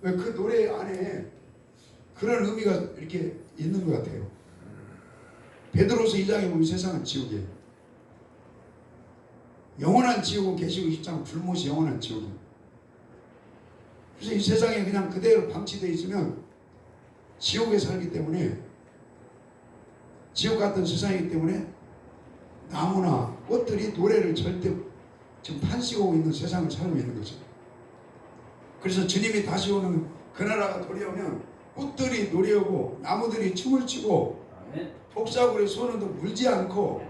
왜 그 노래 안에 그런 의미가 이렇게 있는 것 같아요. 베드로서 2장에 보면 세상은 지옥이에요. 영원한 지옥은 계시록 20장 불못이 영원한 지옥이에요. 그래서 이 세상에 그냥 그대로 방치되어 있으면 지옥에 살기 때문에, 지옥 같은 세상이기 때문에 나무나 꽃들이 노래를 절대 지금 탄식하고 있는 세상을 살고 있는 거죠. 그래서 주님이 다시 오는 그 나라가 도래오면 꽃들이 노래하고 나무들이 춤을 추고 독사구리 소는도 물지 않고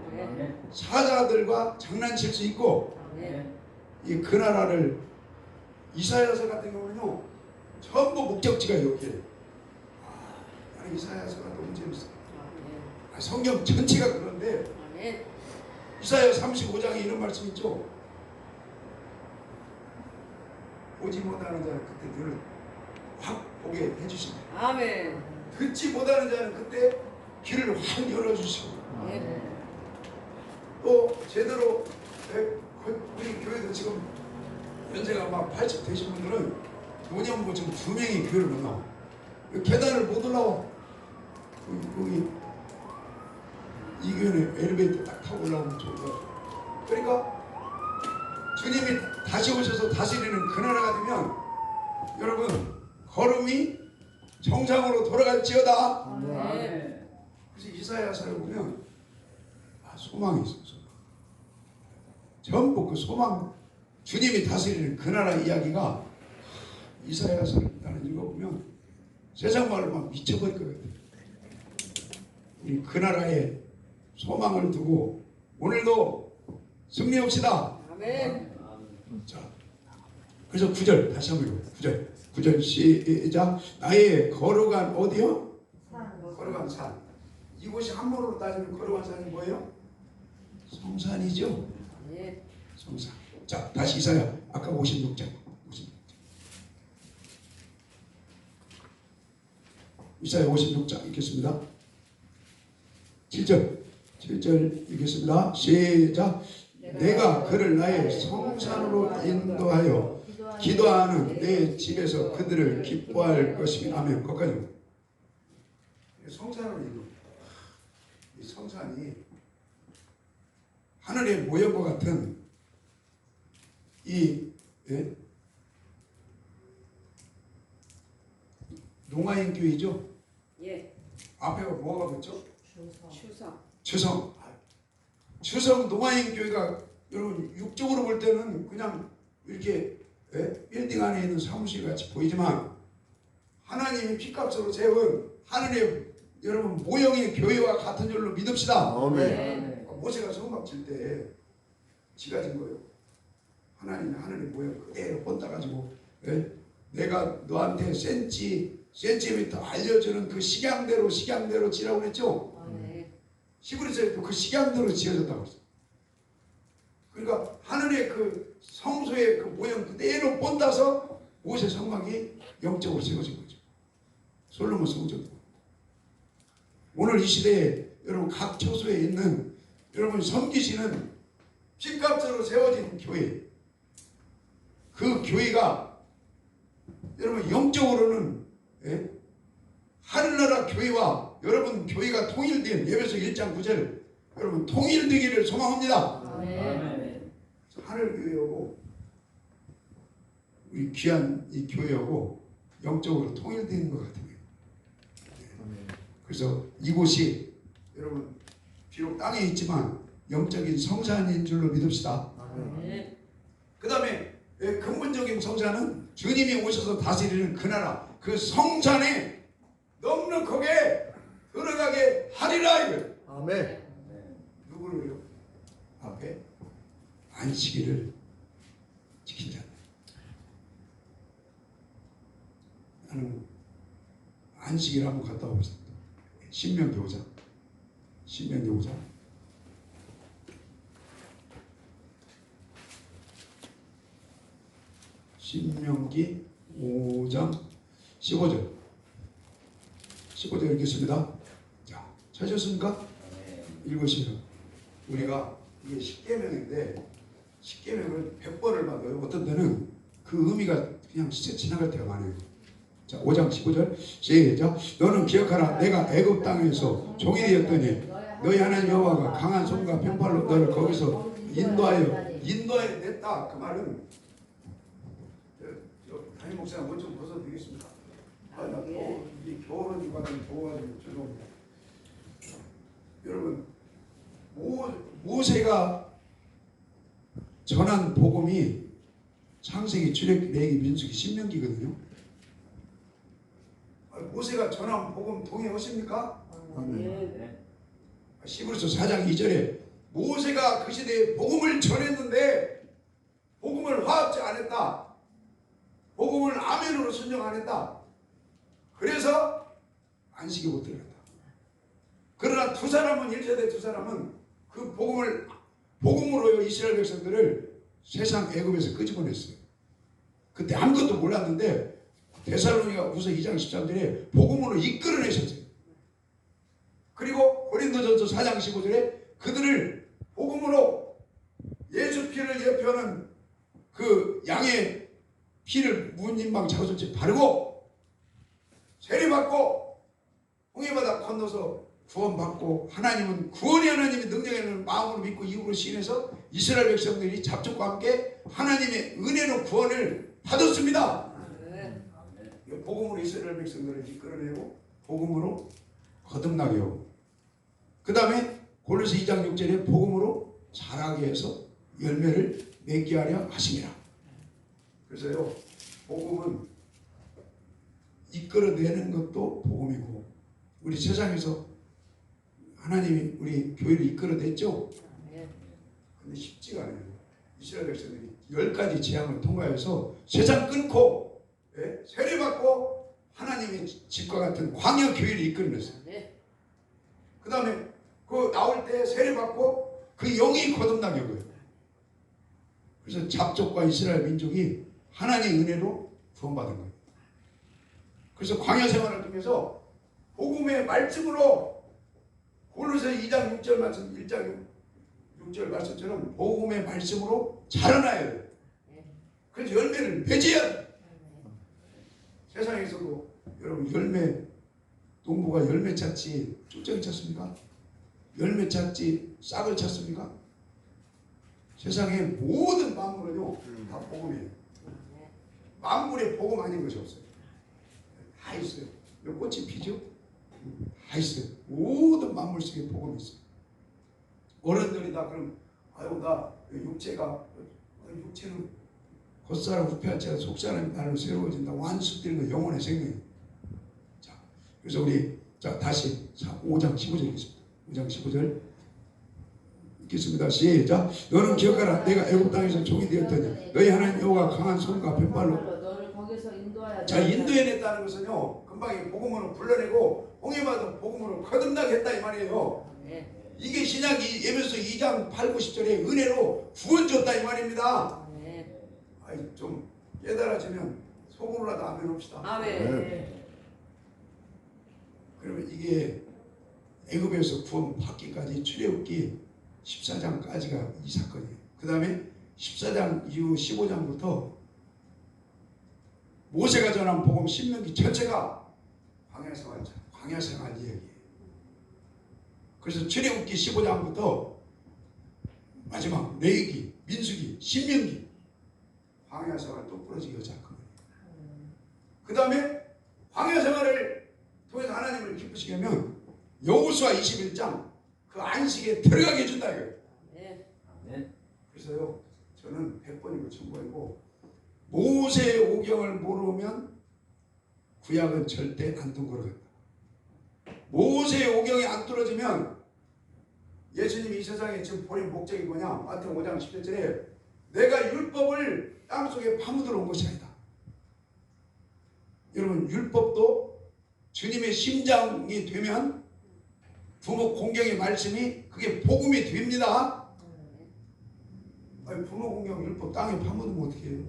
사자들과 장난칠 수 있고, 이 그 나라를 이사야서 같은 경우는요 전부 목적지가 여기에요. 나는 이사야서가 너무 재밌어요. 성경 전체가 그런데 이사야 35장에 이런 말씀 있죠. 보지 못하는 자는 그때 눈을 확 보게 해주신다. 아멘. 듣지 못하는 자는 그때 귀를 확 열어주시고, 또 제대로 우리 교회도 지금 연세가 막 80 되신 분들은 노년부 지금 2명이 교회를 못 나와. 계단을 못 올라와. 거기 이 교회는 엘리베이터 딱 타고 올라오면 좋을 것 같아요. 그러니까 주님이 다시 오셔서 다스리는 그 나라가 되면 여러분 걸음이 정상으로 돌아갈지어다. 그래서 이사야서를 보면 소망이 있어요. 소망. 전부 그 소망, 주님이 다스리는 그 나라 이야기가 이사야서를 나는 읽어보면 세상 말로 막 미쳐버릴 것 같아요. 우리 그 나라에 소망을 두고 오늘도 승리합시다. 아멘. 자, 그래서 9절 다시 한번 읽어요. 9절 시작. 나의 거룩한 어디요? 거룩한 산. 이곳이 한문으로 따지면 거룩한 산이 뭐예요? 성산이죠. 성산. 자, 다시 이사야 아까 56장. 이사야 56장 읽겠습니다. 7절 읽겠습니다. 시작. 내가 그를 나의 성산으로 인도하여 기도하는 내 집에서 그들을 기뻐할 것이며. 아멘. 거기까지. 성산으로 인도. 이 성산이 하늘의 모형과 같은 이 농아인 교회죠. 예. 앞에가 뭐가 붙죠? 추성. 추성 농아인 교회가 여러분 육적으로 볼 때는 그냥 이렇게 빌딩 안에 있는 사무실 같이 보이지만 하나님이 피값으로 세운 하늘의 여러분 모형의 교회와 같은 줄로 믿읍시다. 아멘. 모세가 성막 칠 때 지가 진 거예요. 하나님이 하늘의 모형 그대로 본따가지고 내가 너한테 센티미터 알려주는 그 식양대로 지라고 그랬죠. 히브리서에도 그 식양대로 지어졌다고 했어요. 그러니까 하늘의 그 성소의 그 모형 그대로 본따서 모세 성막이 영적으로 세워진 거죠. 솔로몬 성전도. 오늘 이 시대에 여러분 각 처소에 있는 여러분 섬기시는 피값으로 세워진 교회, 그 교회가 여러분 영적으로는 하늘나라 교회와 여러분 교회가 통일된 에베소 1장 9절 여러분 통일되기를 소망합니다. 아멘. 하늘교회하고 우리 귀한 이 교회하고 영적으로 통일되는 것 같아요. 그래서 이곳이 여러분 비록 땅에 있지만 영적인 성산인 줄로 믿읍시다. 그 다음에 근본적인 성산은 주님이 오셔서 다스리는 그 나라, 그 성산에 넉넉하게 들어가게 하리라 이거예요. 아멘. 누구를요? 앞에 안식일을 지킨 자. 나는 안식일 한번 갔다 오겠습니다. 신명기 5장. 신명기 5장. 신명기 5장 15절. 15절 읽겠습니다. 자, 찾으셨습니까? 읽으시면 우리가 이게 10계명인데 10계명을 100번을 받아요. 어떤 때는 그 의미가 그냥 스쳐 지나갈 때가 많아요. 자, 5장 15절 시작. 너는 기억하라. 내가 애굽 땅에서 종이 되었더니 너희 하나님 여호와가 강한 손과 편팔로 너를 거기서 인도하여 냈다. 그 말은 담임 목사님 옷 좀 벗어도 되겠습니까? 이 겨울은 주가지고 더워가지고 죄송합니다. 여러분 모세가 전한 복음이 창세기, 출애굽기, 레위기, 민수기, 신명기거든요. 모세가 전한 복음 동의하십니까? 히브리서 4장 2절에 모세가 그 시대에 복음을 전했는데 복음을 화합지 안 했다. 복음을 아멘으로 순종 안 했다. 그래서 안식에 못 들어갔다. 그러나 두 사람은 1세대 두 사람은 그 복음으로 이스라엘 백성들을 세상 애굽에서 끄집어냈어요. 그때 아무것도 몰랐는데 데살로니가 후서 2장 13절에 복음으로 이끌어내셨어요. 그리고 고린도전서 4장 15절에 그들을 복음으로 예수 피를 예표하는 그 양의 피를 문인방 자우선체 바르고 세례받고 홍해바다 건너서 구원받고 하나님은 구원의 하나님의 능력에 있는 마음으로 믿고 이후로 신해서 이스라엘 백성들이 잡족과 함께 하나님의 은혜로 구원을 받았습니다. 복음으로 이스라엘 백성들을 이끌어내고 복음으로 거듭나게 하고 그 다음에 골로새 2장 6절에 복음으로 자라게 해서 열매를 맺게 하려 하심이라. 그래서요 복음은 이끌어내는 것도 복음이고 우리 세상에서 하나님이 우리 교회를 이끌어냈죠. 근데 쉽지가 않아요. 이스라엘 백성들이 10가지 재앙을 통과해서 세상 끊고 세례받고 하나님의 집과 같은 광야 교회를 이끌어냈어요. 그 다음에 그 나올 때 세례받고 그 영이 거듭나게 한 거예요. 그래서 잡족과 이스라엘 민족이 하나님의 은혜로 구원받은 거예요. 그래서 광야 생활을 통해서 복음의 말씀으로 골로새 2장 6절 말씀 1장 6절 말씀처럼 복음의 말씀으로 자라나야 돼요. 그래서 열매를 맺어야 돼요. 세상에서도 여러분 열매 농부가 열매 찾지 쭉정이 찾습니까? 열매 찾지 싹을 찾습니까? 세상의 모든 만물은요 다 복음이에요. 만물에 복음 아닌 것이 없어요. 다 있어요. 꽃이 피죠? 다 있어요. 모든 만물 속에 복음이 있어요. 어른들이 다 그럼 아유 나 육체는 겉사람 후패할지라 속사람이 나를 새로워진다. 완숙되는 거 영혼의 생명이. 자, 그래서 우리 자 다시 5장 15절 읽겠습니다. 5장 15절 읽겠습니다. 시작. 너는 기억하라. 내가 애굽 땅에서 종이 되었더니 너희 하나님 여호와가 강한 손과 뱀발로 너를 거기서 인도하여. 자 인도해냈다는 것은요 금방 복음으로 불러내고 홍해바다 복음으로 거듭나게 했다 이 말이에요. 이게 신약이 예배서 2장 8, 90절에 은혜로 구원 줬다 이 말입니다. 아이 좀 깨달아지면 속으로라도 아멘 합시다. 아멘. 그러면 이게 애굽에서 구원 받기까지 출애굽기 14장까지가 이 사건이에요. 그 다음에 14장 이후 15장부터 모세가 전한 복음 신명기 전체가 광야생활 이야기예요. 그래서 출애굽기 15장부터 마지막 레위기, 민수기, 신명기 광야생활 또 부러지기 시작한 거예요. 그 다음에 광야생활을 통해서 하나님을 기쁘시게 하면 여호수아 21장 그 안식에 들어가게 해준다 이거예요. 그래서요 저는 100번이고 1000번이고 모세의 오경을 모르면 구약은 절대 안 둥그러간다. 모세의 오경이 안 뚫어지면 예수님이 이 세상에 지금 보낸 목적이 뭐냐? 마태복음 5장 17절에 내가 율법을 땅속에 파묻으러 온 것이 아니다. 여러분 율법도 주님의 심장이 되면 부모 공경의 말씀이 그게 복음이 됩니다. 아니, 부모 공경 율법 땅에 파묻으면 어떻게 해요?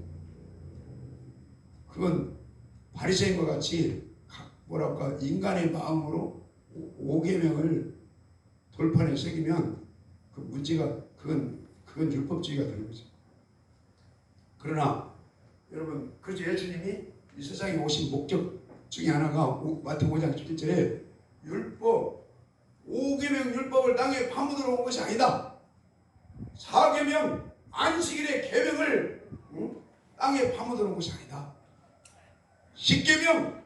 그건 바리새인과 같이 뭐랄까 인간의 마음으로 5계명을 돌판에 새기면 그 문제가 그건 율법주의가 되는 거죠. 그러나 여러분 그래서 예수님이 이 세상에 오신 목적 중에 하나가 마태복음 5장 17절에 율법 5계명 율법을 땅에 파묻으러 온 것이 아니다. 4계명 안식일의 계명을 땅에 파묻으러 온 것이 아니다. 10계명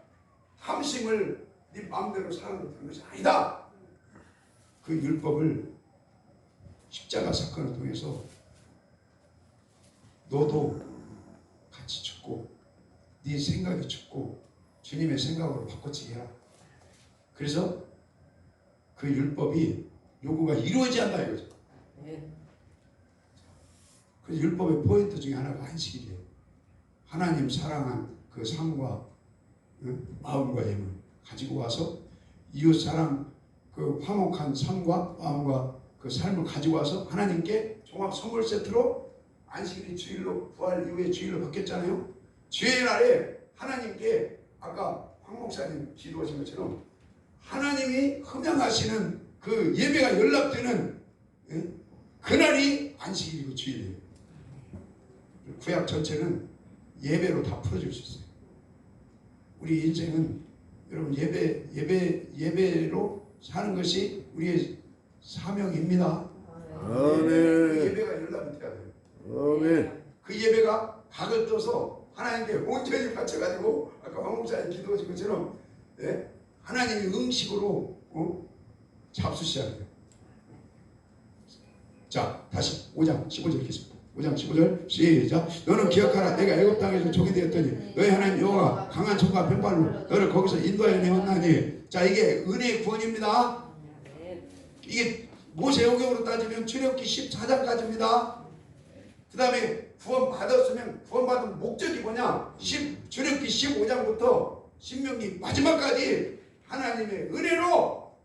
탐심을 네 마음대로 사는 것이 아니다. 그 율법을 십자가 사건을 통해서 너도 같이 죽고 네 생각이 죽고 주님의 생각으로 바꿔치기 해라. 그래서 그 율법이 요구가 이루어지지 않다 이거죠. 그 율법의 포인트 중에 하나가 안식일이에요. 하나님 사랑한 그 삶과 마음과 힘을 가지고 와서 이웃 사랑 그 화목한 삶과 마음과 그 삶을 가지고 와서 하나님께 종합 선물 세트로 안식일이 주일로 부활 이후에 주일로 바뀌었잖아요. 주의 날에 하나님께 아까 황 목사님 기도하신 것처럼 하나님이 흠양하시는 그 예배가 연락되는 그날이 안식일이고 주일이에요. 구약 전체는 예배로 다 풀어줄 수 있어요. 우리 인생은 여러분 예배로 사는 것이 우리의 사명입니다. 아멘. 그 예배가 연락이 돼야 돼요. 아멘. 그 예배가 각을 떠서 하나님께 온전히 바쳐가지고 아까 황 목사님 기도하신 것처럼 하나님의 음식으로 잡수셔야 돼요. 자, 다시 5장 15절 읽겠습니다. 5장 15절 시작. 너는 기억하라. 내가 애굽 땅에서 종이 되었더니 너희 하나님 여호와가 강한 손과 뱀발로 너를 거기서 인도하여 내었나니. 자, 이게 은혜의 구원입니다. 이게 모세오경으로 따지면 출애굽기 14장까지입니다. 그 다음에 구원 받았으면 구원받은 목적이 뭐냐? 출애굽기 15장부터 신명기 마지막까지 하나님의 은혜로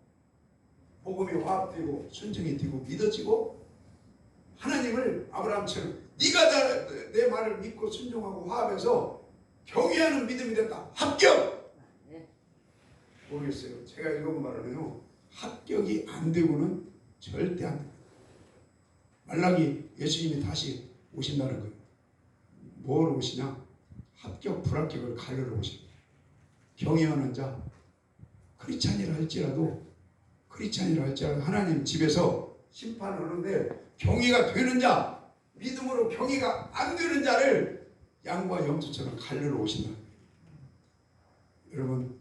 복음이 화합되고 순종이 되고 믿어지고 하나님을 아브라함처럼 네가 내 말을 믿고 순종하고 화합해서 경외하는 믿음이 됐다. 합격! 모르겠어요. 제가 읽어본 말은요. 합격이 안 되고는 절대 안 됩니다. 말라기 예수님이 다시 오신다는 거예요. 뭐로 오시냐? 합격 불합격을 가르러 오십니다. 경외하는 자 크리스찬이라 할지라도 하나님 집에서 심판을 하는데 경외가 되는 자, 믿음으로 경외가 안 되는 자를 양과 염소처럼 가르러 오신다. 여러분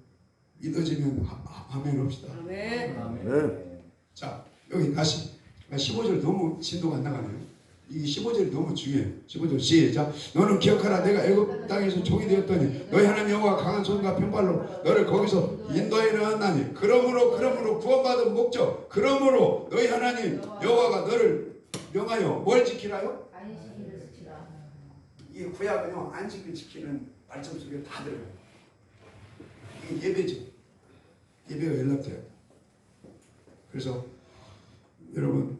믿어지면 아멘 합시다. 아멘. 자, 여기 다시 15절 너무 진도가 안 나가네요. 이 15절이 너무 중요해요. 15절 시작. 너는 기억하라. 내가 애굽 땅에서 종이 되었더니 너희 하나님 여호와가 강한 손과 편발로 너를 거기서 인도하여 내었나니. 그러므로 구원받은 목적. 그러므로 너희 하나님 여호와가 너를 명하여 뭘 지키라요? 안식일을 지키라. 이 구약은요 안식일 지키는 말씀 속에 다 들어가요. 이게 예배죠. 예배가 연락돼요. 그래서 여러분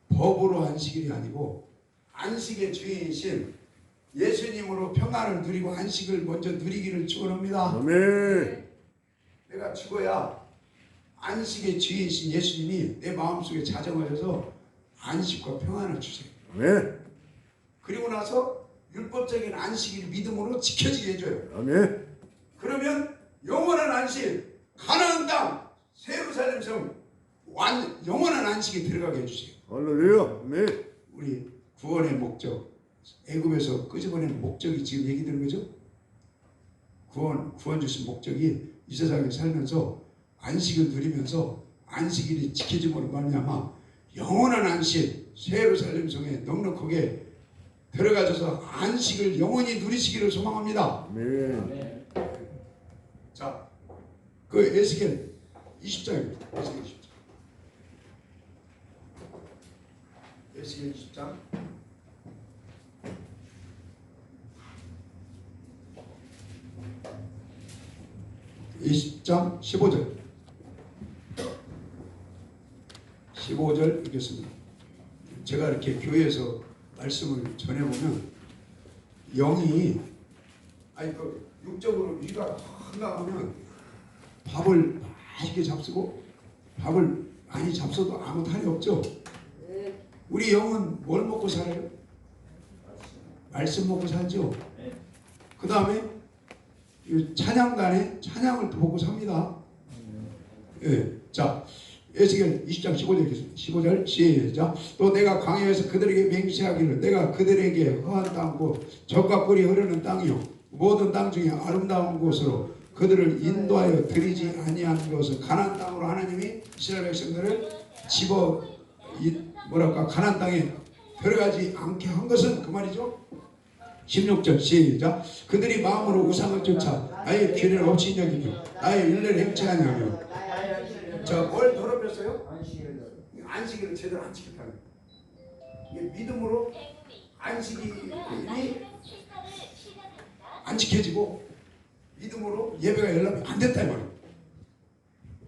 법으로 안식일이 아니고 안식의 주인이신 예수님으로 평안을 누리고 안식을 먼저 누리기를 축원합니다. 아멘. 내가 죽어야 안식의 주인이신 예수님이 내 마음속에 자정하셔서 안식과 평안을 주세요. 아멘. 그리고 나서 율법적인 안식일 믿음으로 지켜지게 해줘요. 아멘. 그러면 영원한 안식, 가나안 땅, 예루살렘 성 영원한 안식에 들어가게 해주세요. 할렐루야. 아멘. 우리 구원의 목적, 애굽에서 끄집어낸 목적이 지금 얘기되는 거죠. 구원 주신 목적이 이 세상에 살면서 안식을 누리면서 안식일이 지켜짐으로 말미암아 영원한 안식, 예루살렘 성에 넉넉하게 들어가셔서 안식을 영원히 누리시기를 소망합니다. 아멘. 자, 그 에스겔 20장입니다. 에스겔 20장. 에스겔 20장. 20장 15절. 15절 읽겠습니다. 제가 이렇게 교회에서 말씀을 전해보면 영이 그 육적으로 위가 한가하면 밥을 맛있게 잡수고 밥을 많이 잡숴도 아무 탈이 없죠. 우리 영은 뭘 먹고 살아요? 말씀 먹고 살죠. 그 다음에 이 찬양단에 찬양을 보고 삽니다. 예. 자, 에스겔 20장 15절 시작. 또 내가 광야에서 그들에게 맹세하기를 내가 그들에게 허한 땅고 젖과 꿀이 흐르는 땅이요 모든 땅 중에 아름다운 곳으로 그들을 인도하여 드리지 아니한 것은 가나안 땅으로 하나님이 이스라엘 백성들을 집어 가나안 땅에 들어가지 않게 한 것은 그 말이죠. 16절 시작. 그들이 마음으로 우상을 쫓아 나의 규례를 없이 여기며 나의 율례를 행치 아니하며. 자, 뭘 더럽혔어요? 안식일을 제대로 안 지켰다는 거예요. 이게 믿음으로 안식일이 안 지켜지고 믿음으로 예배가 연락이 안 됐다 이 말이에요.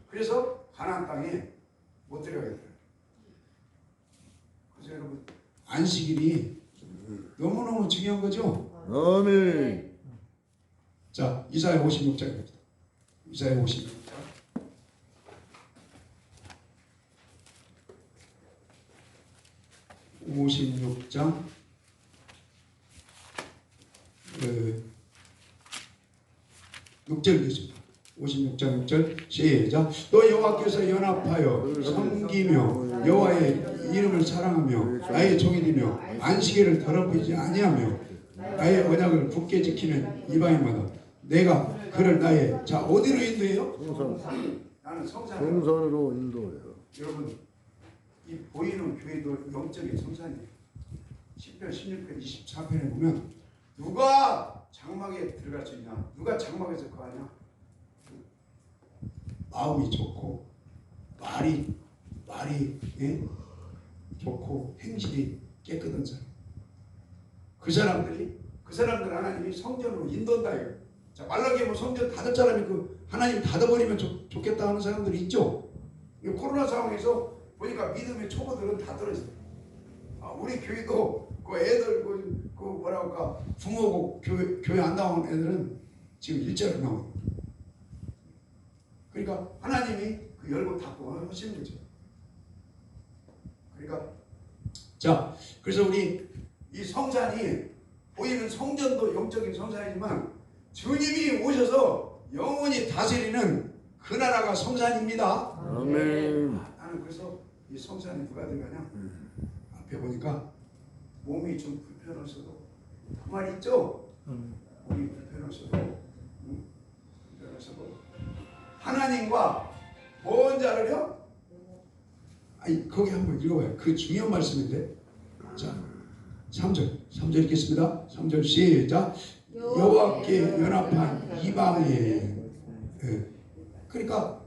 그래서 가나안 땅에 못 들어가게 돼요. 그래서 여러분 안식일이 너무너무 중요한 거죠. 아멘. 자, 이사야 56장입니다. 이사야 56장. 56장 6절 계십니다. 56장 6절 시작. 또 여호와께서 연합하여 섬기며 여호와의 이름을 사랑하며 나의 종이 되며 안식일을 더럽히지 아니하며 나의 언약을 굳게 지키는 이방인마다 내가 그를 나의 자 어디로 인도해요? 나는 성산으로 인도해요. 여러분 이 보이는 교회도 영적인 성산이에요. 10편 16편 24편에 보면 누가 장막에 들어갈 수 있냐? 누가 장막에서 거하냐? 마음이 좋고 말이 예? 좋고 행실이 깨끗한 사람. 그 사람들 하나님이 성전으로 인도한다 이거. 자, 말라기에 뭐 성전 닫을 사람이 그 하나님 닫아버리면 좋겠다 하는 사람들이 있죠. 코로나 상황에서 보니까 믿음의 초보들은 다 떨어져요. 우리 교회도 그 애들 그 뭐라고 할까 부모고 교회 안 나오는 애들은 지금 일자로 나와요. 그러니까 하나님이 그 열고 닫고 하시는 거죠. 그러니까 자, 그래서 우리 이 성산이 보이는 성전도 영적인 성산이지만 주님이 오셔서 영원히 다스리는 그 나라가 성산입니다. 아멘. 나는 그래서 이 성산에 누가 들어가냐? 앞에 보니까 몸이 좀 불편해서도 그 말 있죠? 몸이 불편해서도 하나님과 뭔 자를요? 아니 거기 한번 읽어봐요. 그 중요한 말씀인데. 자, 3절 읽겠습니다. 3절 시작. 여호와께 연합한 이방인. 예. 그러니까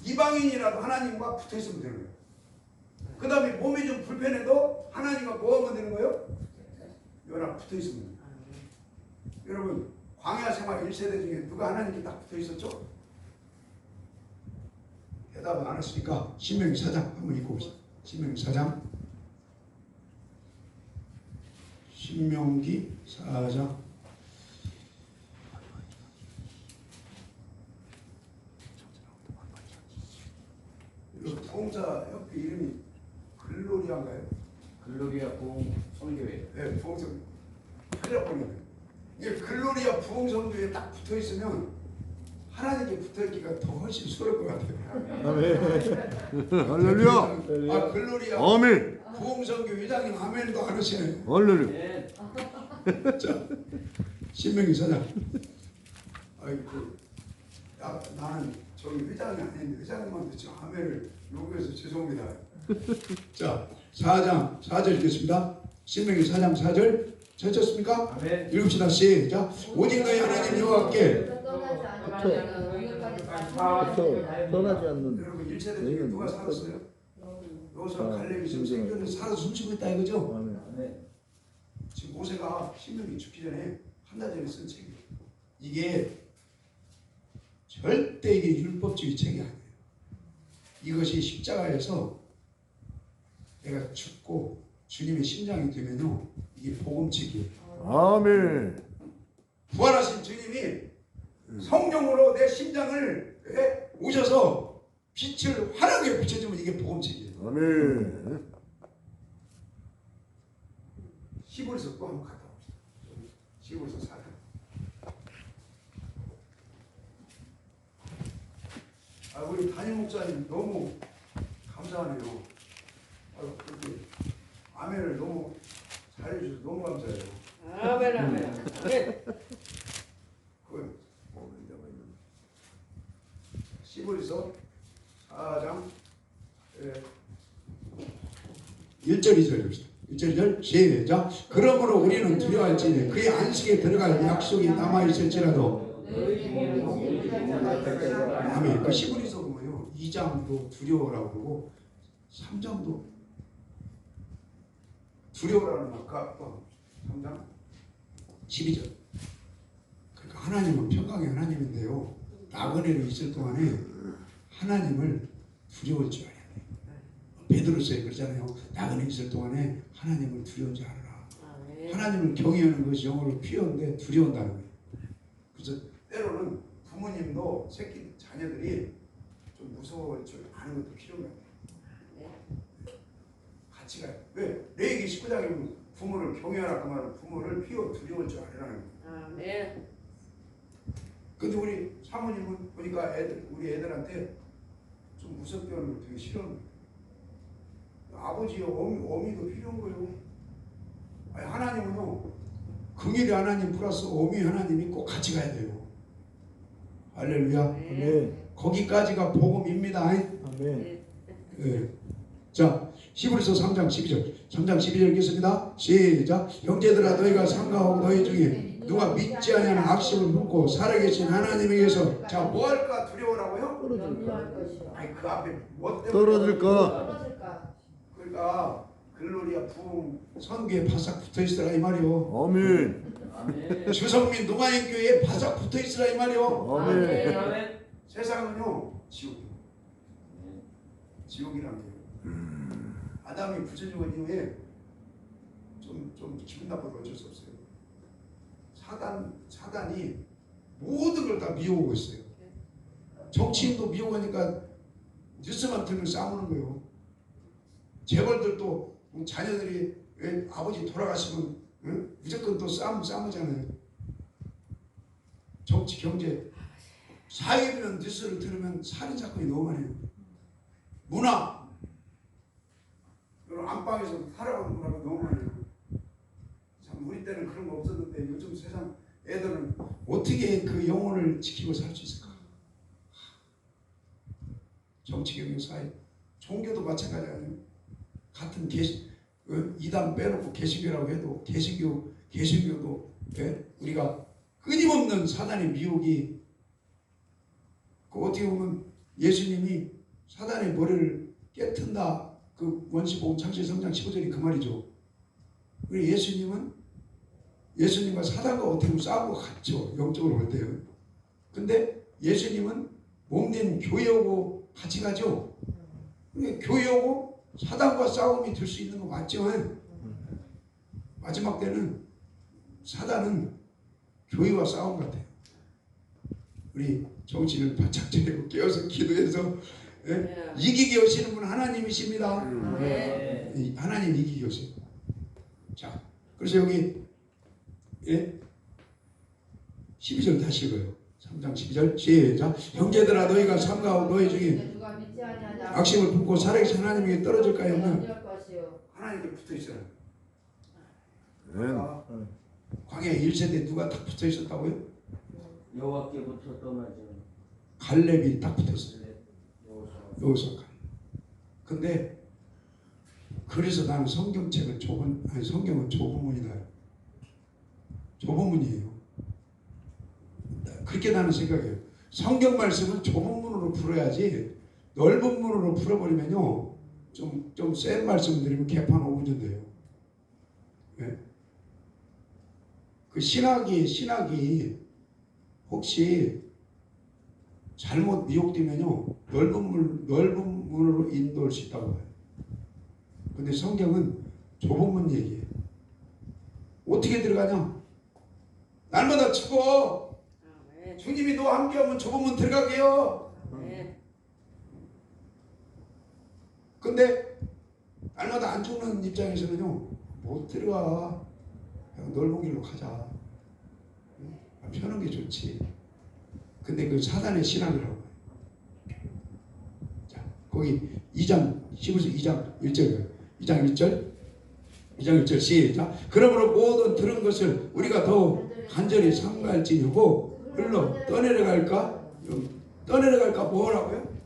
이방인이라도 하나님과 붙어 있으면 되는 거예요. 그 다음에 몸이 좀 불편해도 하나님과 뭐 하면 되는 거예요? 연합 붙어 있으면 돼요. 여러분 광야 생활 1세대 중에 누가 하나님께 딱 붙어 있었죠? 대답을 안 했으니까 신명기 4장 한번 읽고 봅시다. 신명기 4장. 신명기 4장. 봉사 협회 이름이 글로리아인가요? 글로리아 부흥 선교회. 네, 부흥성. 찾아보는 이게 글로리아 부흥성교에 딱 붙어 있으면 하나님께 붙어 있기가 더 훨씬 수월할 것 같아요. 아멘. 할렐루야. 글로리아 아멘. 부흥성교 회장님 아멘도 안 하시네요. 할렐루야. 자, 신명기 4장. 나는 저기 회장이 아닌데 회장님한테 지금 아멘을 요구해서 죄송합니다. 자, 4장 4절 읽겠습니다. 신명기 4장 4절 찾으셨습니까? 아멘. 읽읍시다. 시작. 오직 너희 하나님 여호와께. 떠나지 않는. 여러분 1세대 중에 누가 살았어요? 여호수아 갈렙이 지금 생존해서 살아서 숨쉬고 있다 이거죠? 아멘. 지금 모세가 신명기 죽기 전에 한 달 전에 쓴 책이에요. 이게 절대 이게 율법주의 책이 아니에요. 이것이 십자가에서 내가 죽고 주님의 심장이 되면요 이게 복음책이에요. 아멘. 부활하신 주님이 성령으로 내 심장을 오셔서 빛을 환하게 비춰주면 이게 복음책이에요. 아멘. 히브리서 또 한번 갔다 옵시다. 히브리서 4장. 우리 담임 목사님 너무 감사하네요. 그렇게 아멘을 너무 잘해주셔서 너무 감사해요. 아멘 아멘 아멘. 그 시브리서 4장 1절 2절 봅시다. 1절 2절 시작. 그러므로 우리는 두려워할지니 그의 안식에 들어갈 약속이 남아있을지라도 아멘. 그 시브리서 보면요 2장도 두려워라고 그러고 3장도 두려워라는 아까 3장 12절. 그러니까 하나님은 평강의 하나님인데요. 나그네로 있을 동안에 하나님을 두려울 줄 알아야 돼요. 베드로서에 그러잖아요. 나그네 있을 동안에 하나님을 두려운 줄 알아라. 하나님을 경외하는 것이 영어로 피어인데 두려운다는 거예요. 그래서 때로는 부모님도 새끼 자녀들이 좀 무서워할 줄 아는 것도 필요한 거예요. 같이 가요. 왜? 레위기 19장에 보면 부모를 경외하라 그 말은 부모를 피어 두려울 줄 알아라는 거예요. 아멘. 근데 우리 사모님은 보니까 우리 애들한테 좀 무섭게 하는 걸 되게 싫어합니다. 아버지요 어미도 필요한 거예요. 아니, 하나님은요 긍휼의 하나님 플러스 어미 하나님이 꼭 같이 가야 돼요. 할렐루야. 아멘. 거기까지가 복음입니다. 아멘. 네. 자, 히브리서 3장 12절 3장 12절 읽겠습니다. 시작. 형제들아 너희가 삼가하고 너희 중에 누가 믿지 아니하는 악심을 품고 살아계신 하나님에게서 자 뭐 할까 두려워라고요? 염려할 것이요. 아니 그 앞에 뭐 때문에 떨어질까? 떨어질까? 그러니까 글로리아 부흥 선교에 바싹 붙어있으라 이 말이요. 아멘. 아멘. 주성민 농아인교회에 바싹 붙어있으라 이 말이요. 아멘. 아멘. 세상은요 지옥이에요. 지옥이란 게 아담이 부처죽은 이후에 좀 기분 나빠도 어쩔 수 없어요. 사단이 모든 걸 다 미워오고 있어요. 정치인도 미워하니까 뉴스만 틀면 싸우는 거예요. 재벌들도 자녀들이 왜 아버지 돌아가시면 응? 무조건 또 싸우잖아요. 정치, 경제, 사회비는 뉴스를 들으면 살인 사건이 너무 많아요. 문화, 안방에서 살아가는 문화가 너무 많아요. 참 우리 때는 그런 거 없었는데 요즘 세상 애들은 어떻게 그 영혼을 지키고 살 수 있을까? 정치, 경영, 사회, 종교도 마찬가지 아니에요. 같은 이단 빼놓고 개신교라고 해도 개신교도 우리가 끊임없는 사단의 미혹이 그 어떻게 보면 예수님이 사단의 머리를 깨튼다. 그 원시복음 창세기 3장 15절이 그 말이죠. 우리 예수님과 사단과 어떻게 보면 싸우고 같죠. 영적으로 볼 때요. 근데 예수님은 몸된 교회하고 같이 가죠. 그러니까 교회하고 사단과 싸움이 될 수 있는 거 맞죠. 마지막 때는 사단은 교회와 싸움 같아요. 우리 정신을 바짝 차리고 깨어서 기도해서 이기게 하시는 분은 하나님이십니다. 하나님 이기게 하세요. 자, 그래서 여기 12절 다시 읽어요. 3장 12절 시작. 형제들아 너희가 삼가하고 너희 중에 누가 믿지 아니하냐 악심을 품고 살아계신 하나님에게 떨어질까요? 염려할 것이요. 하나님께 붙어있어요. 아멘. 광야 1세대 누가 딱 붙어있었다고요? 여호와께부터 떠나지. 갈렙이 딱 붙어있어요. 여호수아. 여호수아. 근데 그래서 나는 성경은 좁은 문이다. 좁은 문이에요. 그렇게 나는 생각해요. 성경 말씀은 좁은 문으로 풀어야지 넓은 문으로 풀어버리면요 좀 센 말씀 드리면 개판 5분 돼요. 네? 그 신학이 혹시 잘못 미혹되면요 넓은 문으로 인도할 수 있다고 봐요. 근데 성경은 좁은 문 얘기예요. 어떻게 들어가냐? 날마다 죽어. 주님이 너와 함께하면 좁은 문 들어가게요. 근데 날마다 안 죽는 입장에서는요 못 들어가. 그냥 넓은 길로 가자. 편한 게 좋지. 근데 그 사단의 신앙이라고. 거기 2장 11절 2장 1절 2장 1절 2장 1절 시작. 그러므로 모든 들은 것을 우리가 더욱 간절히 삼갈지니고 흘러 떠내려갈까? 떠내려갈까 뭐라고요?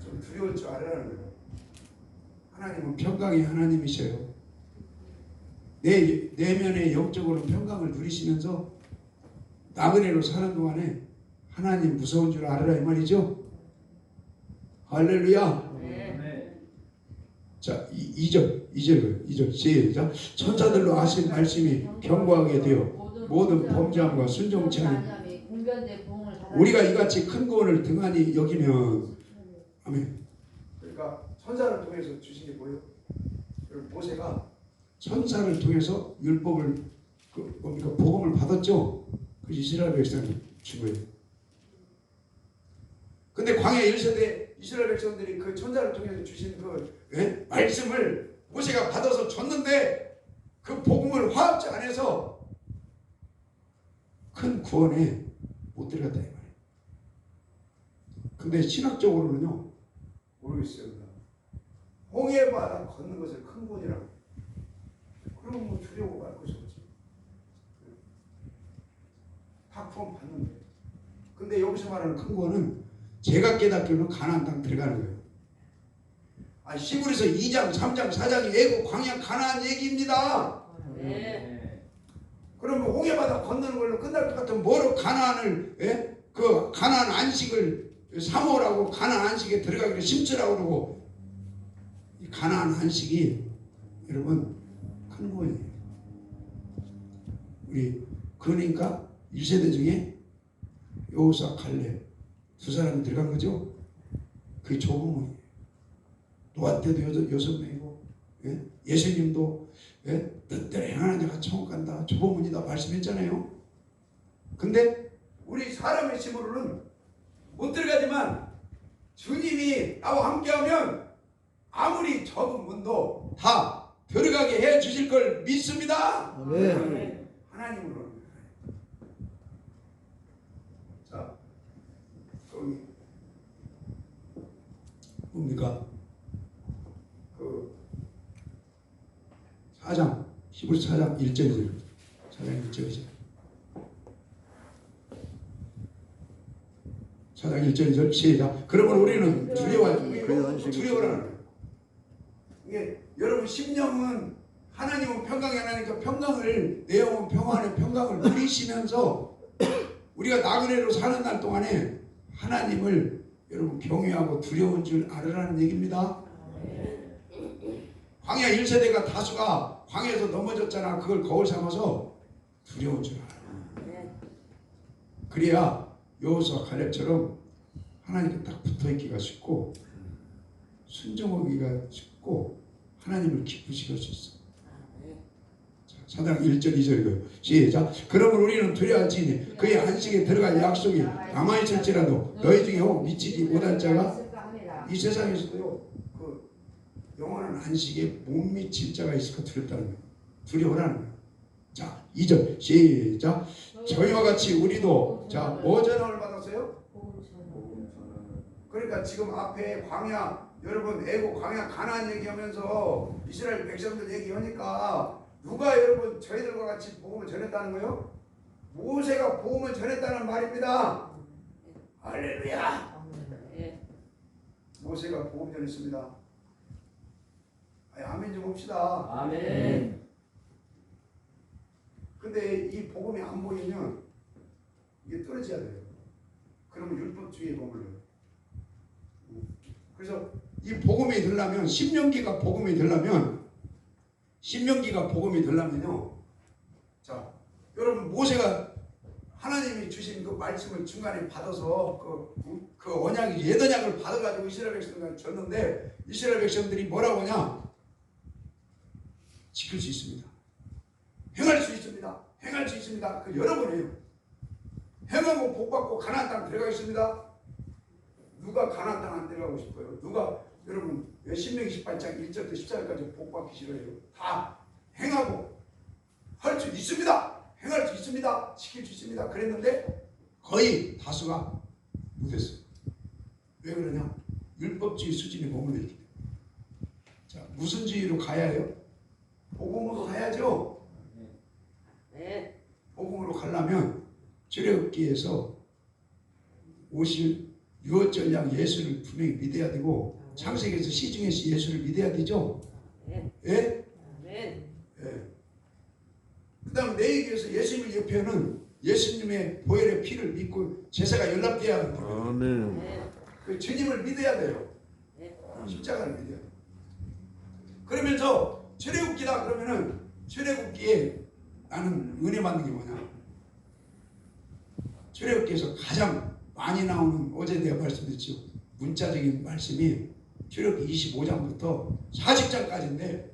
좀 두려울 줄 알아라는 거예요. 하나님은 평강의 하나님이셔요. 내 내면의 영적으로 평강을 누리시면서 나그네로 사는 동안에 하나님 무서운 줄 알아라 이 말이죠. 할렐루야. 네. 자 2절 시작. 천사들로 하신 말씀이 경고하게 되어 모든 범죄함과 순종치 않은 우리가 이같이 큰 구원을 등한히 여기면 아멘. 그러니까 천사를 통해서 주신 게 뭐예요? 모세가 천사를 통해서 율법을 뭡니까 복음을 받았죠. 그 이스라엘 백성이 준 거예요. 근데 광야 1세대 이스라엘 백성들이 그 천사를 통해서 주신 그 말씀을 모세가 받아서 줬는데 그 복음을 화합지 안에서 큰 구원에 못 들어갔다 이 말이에요. 근데 신학적으로는요 모르겠어요. 홍해 바다 걷는 것을 큰 구원이라고. 그럼 뭐 주려고 말 것이 없지. 다 구원 받는데. 근데 여기서 말하는 큰 구원은 제가 깨닫기로는 가나안 땅 들어가는 거예요. 시브리서 2장, 3장, 4장이 애국 광야 가나안 얘기입니다. 네. 그러면 홍해 바다 건너는 걸로 끝날 것 같으면 뭐로 가나안을 그 가나안 안식을 사모라고 가나안 안식에 들어가기를 심쓰라고 그러고 이 가나안 안식이 여러분 큰 거예요. 우리 그러니까 1세대 중에 여호수아 갈렙 두 사람이 들어간 거죠. 그게 좁은 문이에요. 노아 때도 6명이고 예수님도 뜻대로 행하는 자가 천국 간다. 좁은 문이다 말씀했잖아요. 근데 우리 사람의 힘으로는 못 들어가지만 주님이 나와 함께하면 아무리 좁은 문도 다 들어가게 해 주실 걸 믿습니다. 아멘. 하나님으로는. 자, 거기 뭡니까? 그 4장 14장 1절이죠. 4장 1절이죠. 4장 1절 시작. 그러면 우리는 두려워하지. 두려워라는 거예요. 이게 여러분 심령은 하나님은 평강이 하나니까 평강을 내 영혼 평안의 평강을 누리시면서 우리가 나그네로 사는 날 동안에 하나님을 여러분 경외하고 두려운 줄 알으라는 얘기입니다. 광야 1세대가 다수가 광야에서 넘어졌잖아. 그걸 거울 삼아서 두려운 줄 알아. 그래야 여호수아 갈렙처럼 하나님께 딱 붙어있기가 쉽고 순종하기가 쉽고 하나님을 기쁘시게 할 수 있어. 자, 4장 1절 2절이고요. 시작. 그러면 우리는 두려워하지니 그의 안식에 들어갈 약속이 남아있을지라도 너희 중에 혹 미치지 못할 자가 이 세상에서도요 그 영원한 안식에 못 미칠 자가 있을까 두렵다는 거예요. 두려워라는 거예요. 자 2절 시작. 저희와 같이 우리도 자 뭐 전함을 받았어요? 그러니까 지금 앞에 광야 여러분 애국 광야 가나안 얘기하면서 이스라엘 백성들 얘기하니까 누가 여러분 저희들과 같이 복음을 전했다는 거예요? 모세가 복음을 전했다는 말입니다. 할렐루야. 모세가 복음 전했습니다. 아멘 좀 합시다. 아멘. 근데 이 복음이 안 보이면 이게 떨어져야 돼요. 그러면 율법주의에 머물러요. 그래서 이 복음이 되려면 신명기가 복음이 되려면요. 자, 여러분 모세가 하나님이 주신 그 말씀을 중간에 받아서 그 언약이 옛 언약을 받아가지고 이스라엘 백성들한테 줬는데 이스라엘 백성들이 뭐라고 하냐? 지킬 수 있습니다. 행할 수 있습니다. 행할 수 있습니다. 그 여러분이에요. 행하고 복받고 가나안 땅 들어가겠습니다. 누가 가나안 땅 안 들어가고 싶어요? 누가 여러분 신명기 18장 1절부터 14절까지 복받기 싫어해요? 다 행하고 할 수 있습니다. 행할 수 있습니다. 지킬 수 있습니다. 그랬는데 거의 다수가 못했어요. 왜 그러냐? 율법주의 수준에 머물러 있기 때문에. 자, 무슨 주의로 가야 해요? 복음으로 가야죠. 네. 복음으로 가려면 출애굽기에서 오실 유월절량 예수를 분명히 믿어야 되고 창세기에서 시중에서 예수를 믿어야 되죠. 네. 예? 아멘. 예. 그 다음 레위기에서 예수님을 옆에는 예수님의 보혈의 피를 믿고 제사가 연락돼야 합니다. 아멘. 네. 그 주님을 믿어야 돼요. 네. 십자가를 믿어야 돼요. 그러면서 출애굽기다 그러면은 출애굽기에 나는 은혜 받는 게 뭐냐? 출애굽기에서 가장 많이 나오는 어제 내가 말씀드렸죠. 문자적인 말씀이 출애굽기 25장부터 40장까지인데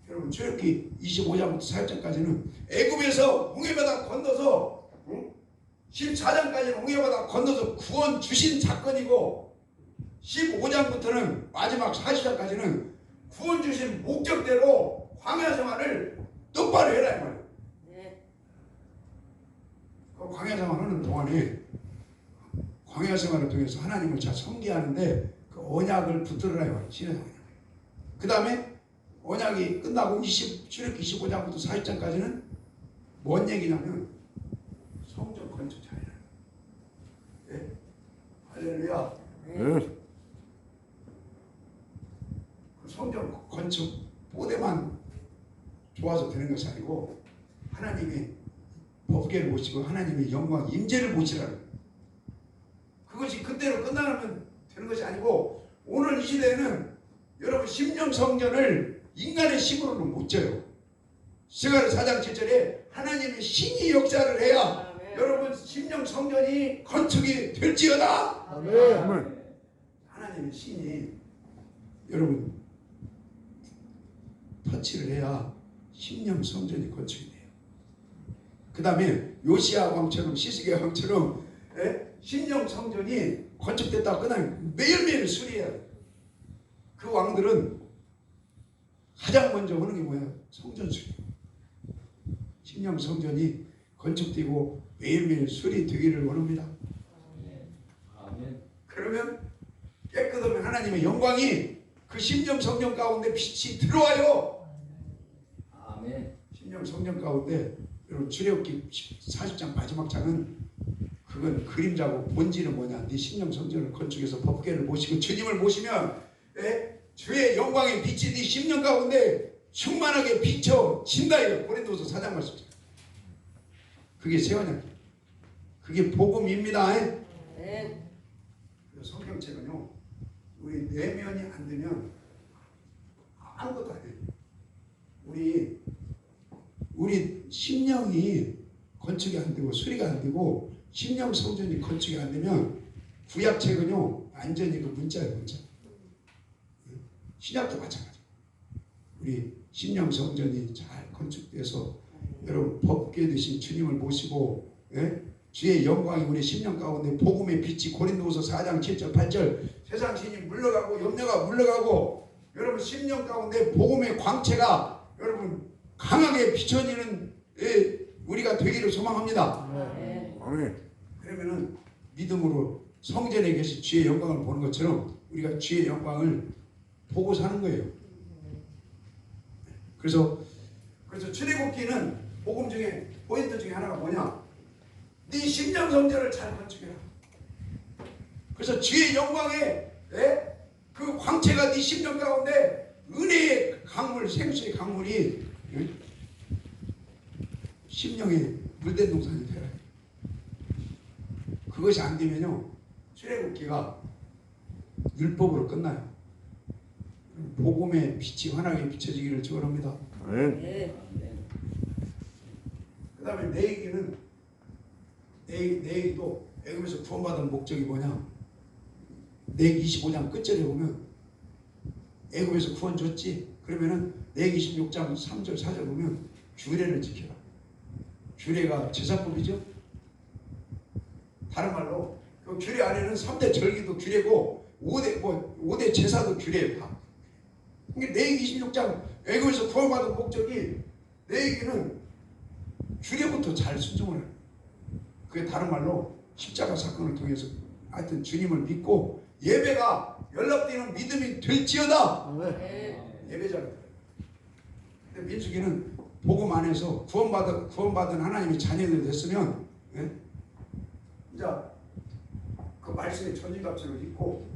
여러분 출애굽기 25장부터 40장까지는 애굽에서 홍해바다 건너서 14장까지는 홍해바다 건너서 구원 주신 사건이고 15장부터는 마지막 40장까지는 구원 주신 목적대로 광야 생활을 똑바로 해라 이 말이에요. 네. 그 광야 생활하는 동안에 광야 생활을 통해서 하나님을 잘 섬기하는데 그 언약을 붙들으라 이 말이에요. 신의 언약. 그 다음에 언약이 끝나고 출애굽기 25장부터 40장까지는 뭔 얘기냐면 성전 건축 잘해라. 예? 할렐루야. 네. 그 성전 건축 뽀대만 좋아서 되는 것이 아니고 하나님의 법궤를 보시고 하나님의 영광 임재를 보시라는 그것이 그때로 끝나면 되는 것이 아니고 오늘 이 시대에는 여러분 심령 성전을 인간의 힘으로는 못 져요. 스가랴 4장 7절에 하나님의 신이 역사를 해야 아멘. 여러분 심령 성전이 건축이 될지어다. 아멘. 하나님의 신이 여러분 터치를 해야 심령 성전이 건축이 돼요. 그 다음에 요시야 왕처럼 시스기야 왕처럼 심령 성전이 건축됐다고 끝나면 매일매일 수리해야 돼요. 그 왕들은 가장 먼저 하는 게 뭐야? 성전 수리. 심령 성전이 건축되고 매일매일 수리되기를 원합니다. 아멘. 그러면 깨끗하면 하나님의 영광이 그 심령 성전 가운데 빛이 들어와요. 아멘. 심령 성전 가운데 여러분 출애굽기 40장 마지막 장은 그건 그림자고 본질은 뭐냐? 네 심령 성전을 건축해서 법궤를 모시고 주님을 모시면 주의 영광의 빛이 네 심령 가운데 충만하게 비춰진다 이거 고린도서 4장 말씀이죠. 그게 새 언약. 그게 복음입니다. 네. 성경책은요 우리 내면이 안 되면 아무것도 안 해요. 우리 심령이 건축이 안 되고 수리가 안 되고 심령 성전이 건축이 안 되면 구약책은요 완전히 그 문자예요. 문자. 신약도 마찬가지. 우리 심령 성전이 잘 건축돼서 여러분 법궤 되신 주님을 모시고 주의 영광이 우리 심령 가운데 복음의 빛이 고린도후서 4장 7절 8절 세상 신이 물러가고 염려가 물러가고 여러분 심령 가운데 복음의 광채가 여러분 강하게 비춰지는 우리가 되기를 소망합니다. 네. 아멘. 그러면은 믿음으로 성전에 계신 주의 영광을 보는 것처럼 우리가 주의 영광을 보고 사는 거예요. 그래서 출애굽기는 복음 중에 포인트 중에 하나가 뭐냐? 네 심령 성전을 잘 건축해라. 그래서 주의 영광의 그 광채가 네 심령 가운데 은혜의 강물, 생수의 강물이 심령의 물된 동산이 되라. 그것이 안 되면요 출애굽기가 율법으로 끝나요. 복음의 빛이 환하게 비춰지기를 축원합니다. 아멘. 네. 그 다음에 내기도 애굽에서 구원받은 목적이 뭐냐? 내기 25장 끝절에 보면 애굽에서 구원 줬지. 그러면은 내기 26장 3절 4절 보면 규례를 지켜라. 규례가 제사법이죠. 다른 말로 그 규례 안에는 3대 절기도 규례고 5대 제사도 규례예요. 다. 그러니까 내기 26장 애굽에서 구원받은 목적이 내기는 규례부터 잘 순종을 해요. 그게 다른 말로 십자가 사건을 통해서 하여튼 주님을 믿고 예배가 연락되는 믿음이 될지어다. 아멘. 예배자가. 근데 민수기는 복음 안에서 구원받은 하나님의 자녀들이 됐으면, 예? 이제 그 말씀의 전진갑주를 입고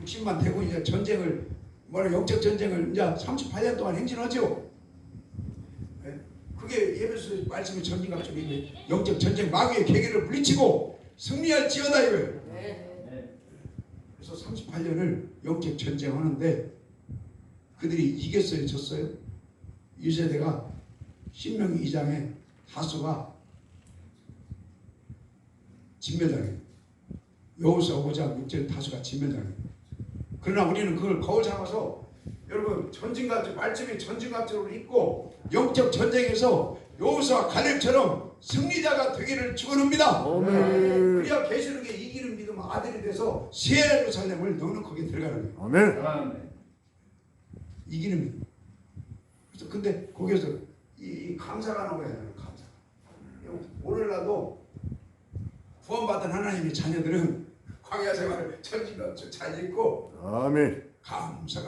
60만 되고 이제 전쟁을 영적 전쟁을 이제 38년 동안 행진하죠. 예? 그게 예배소 말씀의 전진갑주를 영적 전쟁 마귀의 계계를 물리치고 승리할지어다 이거예요. 그래서 38년을 영적 전쟁하는데 그들이 이겼어요, 졌어요? 이 세대가 신명기 2장에 다수가 진멸당해요. 여호수아 5장 6절 다수가 진멸당해요. 그러나 우리는 그걸 거울 삼아서 여러분 전진갑주 말씀의 전진갑주를 입고 영적 전쟁에서 여호수아 갈렙처럼 승리자가 되기를 축원합니다. 아멘. 그래야 계시록에 이기는 믿음 아들이 돼서 새 예루살렘을 넉넉하게 들어가는 거예요. 아멘. 아멘. 이기는 믿음. 그래서 근데 거기에서 이 감사가 나와야 돼요. 감사. 오늘날도 구원받은 하나님의 자녀들은 광야 생활을 전진갑주 잘 입고 아멘. 감사.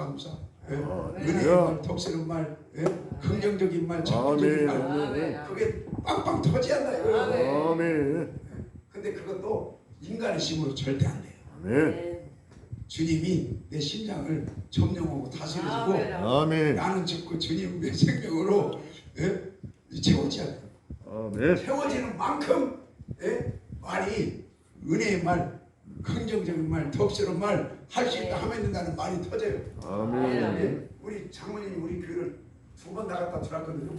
예? 아멘. 은혜의 말, 덕스러운 말, 예? 긍정적인 말, 적극적인 말. 아멘. 그게 빵빵 터지 않나 이거예요. 아멘. 아멘. 근데 그것도 인간의 힘으로 절대 안 돼요. 아멘. 주님이 내 심장을 점령하고 다스려주고 아멘. 아멘. 나는 죽고 주님 내 생명으로 예? 채워지 않아요. 아멘. 채워지는 만큼 예? 말이 은혜의 말, 긍정적인 말, 덕스러운 말 할 수 있다 하면 된다는 말이 터져요. 아멘. 근데 우리 장모님이 우리 교회를 2번 나갔다 들어왔거든요.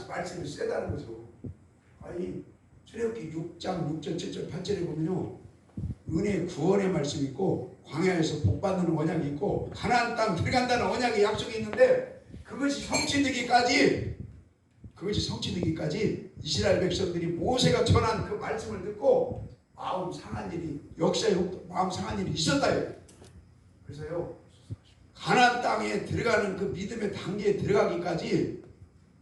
말씀이 세다는 거죠. 아니 출애굽기 6장 6절 7절 8절에 보면요. 은혜 구원의 말씀이 있고 광야에서 복받는 언약이 있고 가나안 땅 들어간다는 언약의 약속이 있는데 그것이 성취되기까지 이스라엘 백성들이 모세가 전한 그 말씀을 듣고 마음 상한 일이 역사에 마음 상한 일이 있었다요. 그래서요 가나안 땅에 들어가는 그 믿음의 단계에 들어가기까지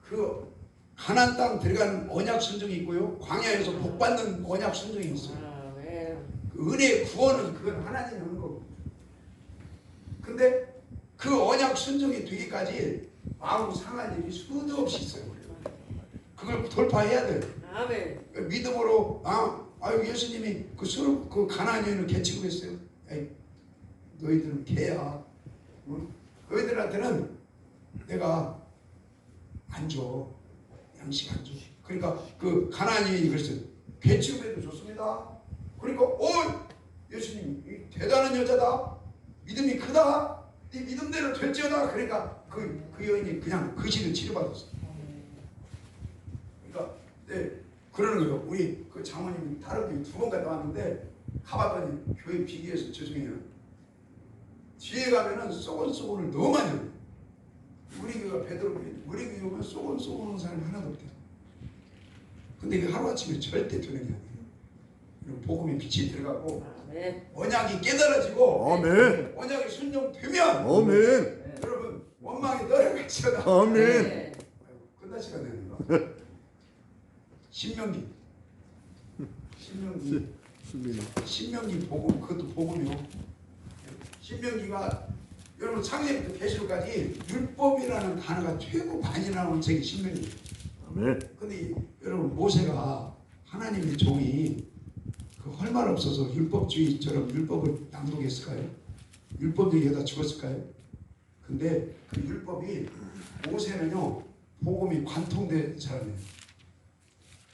그 가나안 땅 들어가는 언약 순종이 있고요 광야에서 복받는 언약 순종이 있어요. 그 은혜의 구원은 그건 하나님이 하는 거고. 근데 그 언약 순종이 되기까지 마음 상한 일이 수도 없이 있어요. 그걸 돌파해야 돼요. 아멘. 믿음으로 아유 예수님이 그 가나안 여인을 개 취급했어요. 에이, 너희들은 개야. 응? 너희들한테는 내가 안 줘. 양식 안 줘. 그러니까 그 가나안 여인이 그랬어요. 개 취급해도 좋습니다. 그러니까 예수님 대단한 여자다. 믿음이 크다. 네 믿음대로 될지어다. 그러니까 그 여인이 그냥 그 시를 치료받았어요. 그러니까 그러는 거예요. 우리 그 장모님이 다른 교회 2번 갔다 왔는데 가봤더니 교회 비교해서 죄송해요. 뒤에 가면은 쏘곤쏘곤을 너무 많이 해요. 우리 교회가 베드로 교회, 우리 교회 오면 쏘곤쏘곤 하는 사람이 하나도 없대요. 근데 이게 하루아침에 절대 되는 게 아니에요. 복음의 빛이 들어가고 아멘. 언약이 깨달아지고 아멘. 언약이 순종되면 아멘. 여러분 원망이 떨어갈지어다. 아멘. 끝날 시간 되는가? 신명기 복음 그것도 복음이요. 신명기가 여러분 창세기부터 계시록까지 율법이라는 단어가 최고 많이 나오는 책이 신명기. 아멘. 근데 여러분 모세가 하나님의 종이 그 할 말 없어서 율법주의처럼 율법을 낭독했을까요? 율법 얘기하다 죽었을까요? 근데 그 율법이 모세는요 복음이 관통된 사람이에요.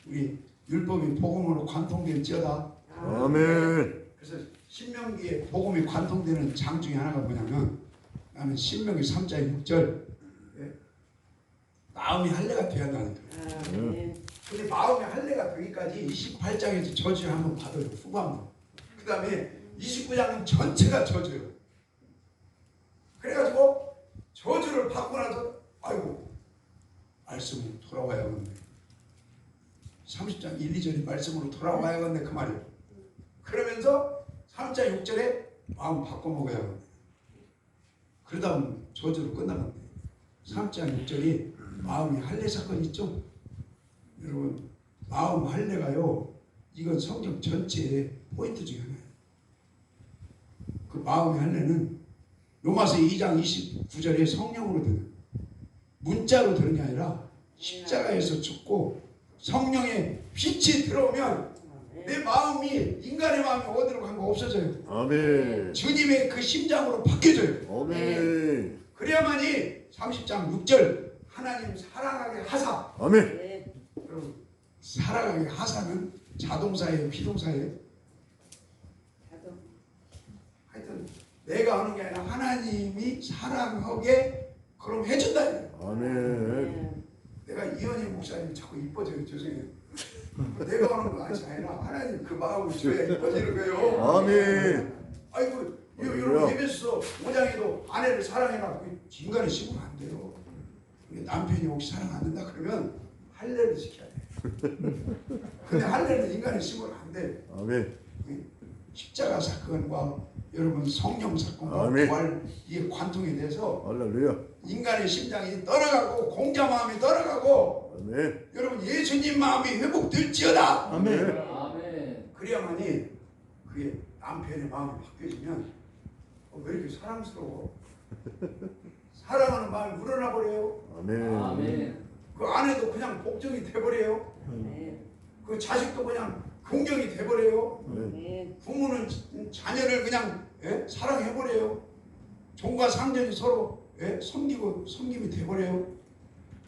우리 율법이 복음으로 관통될지어다. 아멘. 그래서 신명기에 복음이 관통되는 장 중에 하나가 뭐냐면 나는 신명기 3장 6절 마음이 할례가 돼야 한다는 거예요. 아멘. 근데 마음의 할례가 되기까지 28장에서 저주를 한번 받아요. 후반부. 그 다음에 29장은 전체가 저주예요. 그래가지고 저주를 받고 나서 아이고 말씀으로 돌아와야겠네. 30장 1, 2절이 말씀으로 돌아와야겠네 그 말이에요. 그러면서 3장 6절에 마음 바꿔 먹어야겠네. 그러다 보면 저주로 끝나겠네. 3장 6절이 마음이 할례 사건 있죠? 여러분 마음 할례가요 이건 성경 전체의 포인트 중에 하나예요. 그 마음의 할례는 로마서 2장 29절에 성령으로 드는 문자로 드는 게 아니라 십자가에서 죽고 성령의 빛이 들어오면 내 마음이 인간의 마음이 어디로 간 거 없어져요. 아멘. 주님의 그 심장으로 바뀌어져요. 아멘. 그래야만이 30장 6절 하나님 사랑하게 하사. 아멘. 네. 여러분 사랑하게 하사는 자동사예요, 비동사예요? 자동. 하여튼 내가 하는 게 아니라 하나님이 사랑하게 그럼 해준다. 아멘. 네. 내가 이현희 목사님 자꾸 이뻐져요. 죄송해요. 내가 하는 거 아니라 하나님 그 마음을 줘야 이뻐지는 거예요. 아멘. 아이고 여러분 예배소 5장에도 아내를 사랑해라. 인간의 심으면 안 돼요. 남편이 혹시 사랑 안 된다 그러면 할례를 지켜야 돼. 근데 할례는 인간의 심으면 안 돼. 아멘. 십자가 사건과 여러분 성령 사건과 아멘. 부활 이게 관통이 돼서 할렐루야. 인간의 심장이 떠나가고 공자 마음이 떠나가고 아멘. 여러분 예수님 마음이 회복될지어다. 아멘. 아멘. 그래야만이 그게 남편의 마음이 바뀌어지면 왜 이렇게 사랑스러워? 사랑하는 마음이 우러나 버려요. 아멘. 아멘. 그 아내도 그냥 복종이 돼버려요. 네. 그 자식도 그냥 긍정이 돼버려요. 네. 부모는 자녀를 그냥 사랑해버려요. 종과 상전이 서로 섬김이 돼버려요.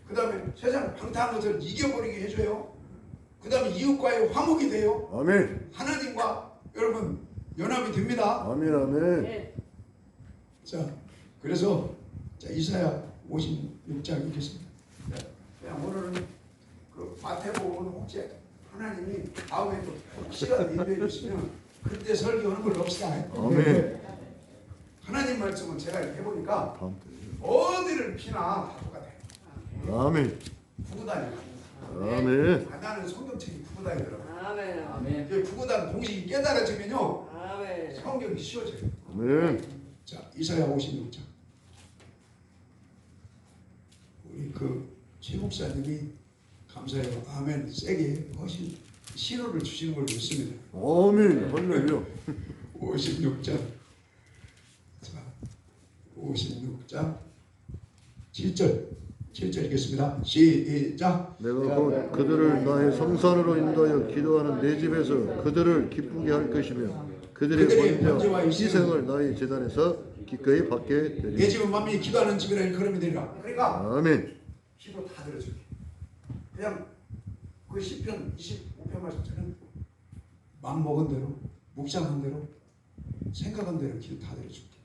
그 다음에 세상 방탕한 것을 이겨버리게 해줘요. 그 다음에 이웃과의 화목이 돼요. 아멘. 하나님과 여러분 연합이 됩니다. 아멘. 아멘. 네. 자, 그래서 자, 이사야 56장 읽겠습니다. 그냥 오늘은 그 마태복음은 혹시 하나님이 다음에 또 시간 인도해 주시면 그때 설교하는 걸 놉시다. 아멘. 하나님 말씀은 제가 이렇게 해보니까 다음 어디를 피나 다 똑같아요. 아멘. 구구단이 아멘. 나는 성경책이 구구단이더라고요. 아멘. 아멘. 그 구구단 공식이 깨달아지면요 아멘. 성경이 쉬워져요. 아멘. 자, 이사야 56장. 우리 그 최목사님이 감사해요. 아멘. 세게 훨씬 신호를 주시는 걸 믿습니다. 아멘. 할렐루야. 56장. 자, 56장 7절. 7절 읽겠습니다. 시작. 내가 곧 그들을 나의 성산으로 인도하여 기도하는 내 집에서 그들을 기쁘게 할 것이며 그들의 번제와 희생을 나의 제단에서 기꺼이 받게 내 되리라. 집은 만민이 기도하는 집이라 일컬음이 되리라. 그러니까 아멘. 기도 다 들어줄게. 그냥 그 시편 25편 말씀처럼 맘 먹은 대로 묵상한 대로 생각한 대로 기도 다 들어줄게.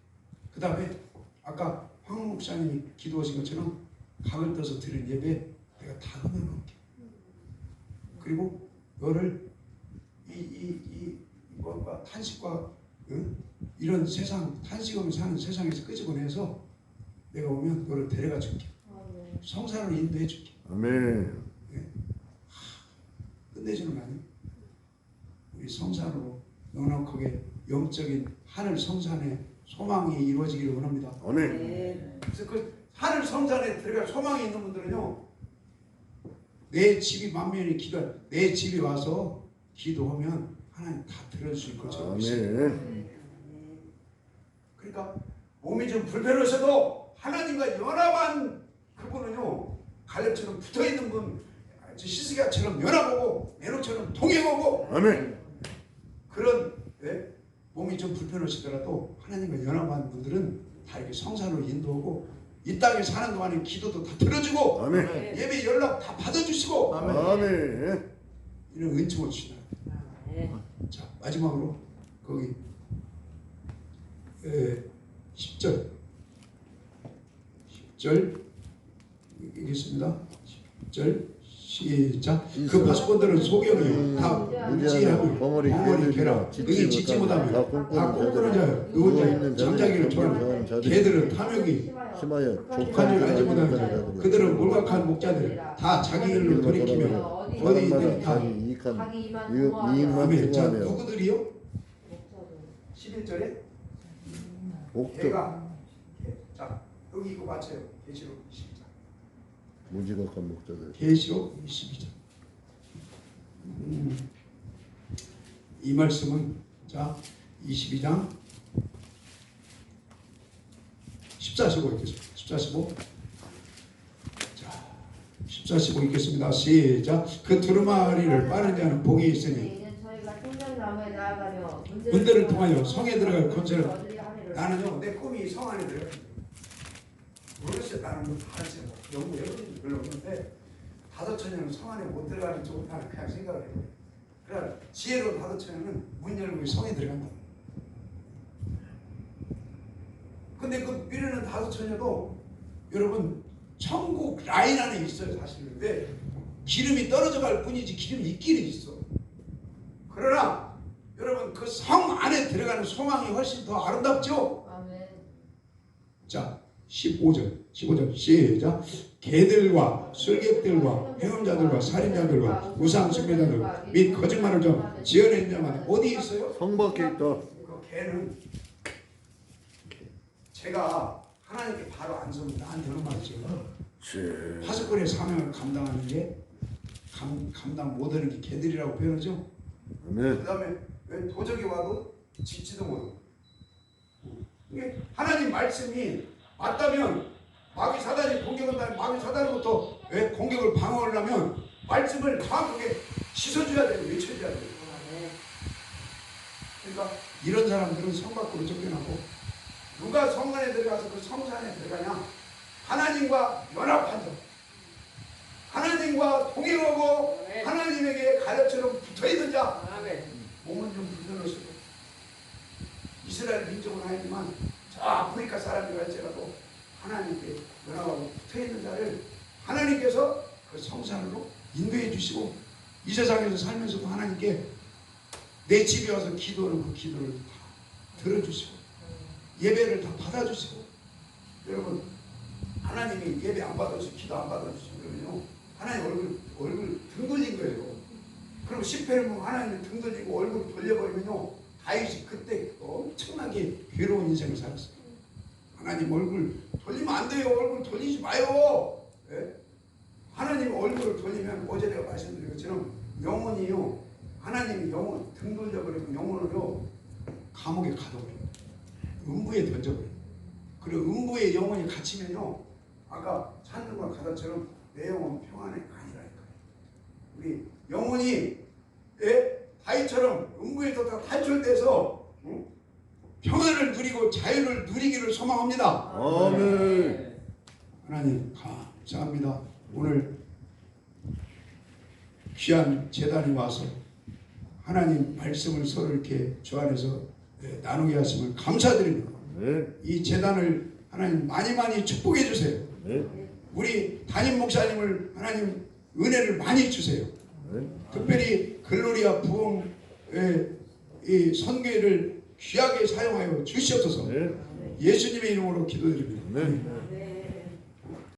그 다음에 아까 황 목사님이 기도하신 것처럼 각을 떠서 드린 예배 내가 다 끊어놓을게. 그리고 너를 이것과 탄식과 이런 세상 탄식으로 사는 세상에서 끄집어내서 내가 오면 너를 데려가 줄게. 성산으로 인도해 줄게. 아멘. 끝내주는 거 아니에요? 우리 성산으로 넉넉하게 영적인 하늘 성산에 소망이 이루어지기를 원합니다. 아멘. 네. 그래서 그 하늘 성산에 들어갈 소망이 있는 분들은요, 내 집이 만면이 기도, 내 집에 와서 기도하면 하나님 다 들어주실 거죠. 아멘. 그러니까 몸이 좀 불편하셔도 하나님과 연합한 그분은요, 갈렙처럼 붙어있는 분, 시스기야처럼 연합하고 에녹처럼 동행하고 아멘. 그런 몸이 좀 불편하시더라도 하나님과 연합한 분들은 다 이렇게 성산으로 인도하고 이 땅에 사는 동안에 기도도 다 들어주고 아멘. 예배 연락 다 받아주시고 아멘. 이런 은총을 주시나. 네. 자, 마지막으로 거기 10절 읽겠습니다. 10절 시작. 그 파수꾼들은 소경이요 다 무지하고 벙어리 개라 능히 짓지 못하며 다 꿈꾸는 자요 누운 자 잠자기를 좋아하는 개들은 탐욕이 심하여 족한줄 알지 못하며 그들은 몰각한 목자들 다 자기 일로 돌이키며 어디 있는 다 자기 이익만 아멘. 자, 추구하며 누구들이요? 11절에 목적 개가 자 여기 이거 맞춰요. 계시록 22장 무지각한 목자들. 계시록 22장 이 말씀은 자 22장 14, 15 읽겠습니다. 14, 15. 자, 14, 15 읽겠습니다. 시작. 그 두루마리를 빠른 자는 복이 있으니 이는 저희가 생명나무에 나아가며 문들을 통하여 성에 들어갈 권세를 얻으리 하리로다. 나는요 내 꿈이 성 안에 들어가. 모르겠어요. 나는 뭐 다르지 뭐 연구 해보지 별로 없는데 다섯 처녀는 성 안에 못 들어가는 쪽은 나는 그냥 생각을 해요. 그러니까 지혜로운 다섯 처녀는 문 열고 성에 들어간다. 근데 그 미르는 다섯 처녀도 여러분 천국 라인 안에 있어요 사실은. 근데 기름이 떨어져 갈 뿐이지 기름이 있기는 있어. 그러나 여러분 그 성 안에 들어가는 소망이 훨씬 더 아름답죠. 아멘. 자 15절 시작. 개들과 술객들과 행음자들과 살인자들과 우상 숭배자들 및 거짓말을 좀 지어낸 자만 어디 있어요? 성 밖에 있다. 그 개는 제가 하나님께 바로 안 서면 나한테 하는 말이죠. 파수꾼의 사명을 감당하는 게 감당 못하는 게 개들이라고 표현하죠. 아멘. 그 다음에 왜 도적이 와도 짖지도 못하고. 이게 하나님 말씀이 맞다면 마귀 사단이 공격한다면 마귀 사단으로부터 왜 공격을 방어하려면 말씀을 정확하게 씻어줘야 되고 외쳐줘야 돼요. 그러니까 이런 사람들은 성 밖으로 쫓겨나고 누가 성 안에 들어가서 그 성산에 들어가냐? 하나님과 연합한 자, 하나님과 동행하고 하나님에게 가려처럼 붙어있는 자. 몸은 좀 불편했어요. 이스라엘 민족은 아니지만 저 아프리카 사람이라 할지라도 하나님께 연합하고 붙어있는 자를 하나님께서 그 성산으로 인도해 주시고 이 세상에서 살면서도 하나님께 내 집에 와서 기도하는 그 기도를 다 들어주시고 예배를 다 받아주시고. 여러분 하나님이 예배 안 받아주시고 기도 안 받아주시면 하나님 얼굴 등 돌린 거예요. 그럼 실패를 보면 하나님 등 돌리고 얼굴 돌려버리면요 다윗이 그때 엄청나게 괴로운 인생을 살았어요. 하나님 얼굴 돌리면 안 돼요. 얼굴 돌리지 마요. 예? 하나님 얼굴을 돌리면 어제 내가 말씀드린 것처럼 영혼이요 하나님이 영혼 등 돌려버리면 영혼을요 감옥에 가둬버려요. 음부에 던져버려요. 그리고 음부에 영혼이 갇히면요 아까 찬송가 가사처럼 내 영혼 평안에 아니라니까요. 우리 영혼이 다윗처럼 음부에서 다 탈출돼서 평안을 누리고 자유를 누리기를 소망합니다. 아멘. 하나님 감사합니다. 오늘 귀한 제단이 와서 하나님 말씀을 서로 이렇게 주 안에서 나누게 하심을 감사드립니다. 네. 이 제단을 하나님 많이 축복해 주세요. 네. 우리 담임 목사님을 하나님 은혜를 많이 주세요. 네. 특별히 글로리아 부흥의 이 선교회를 귀하게 사용하여 주시옵소서. 네. 예수님의 이름으로 기도드립니다. 네.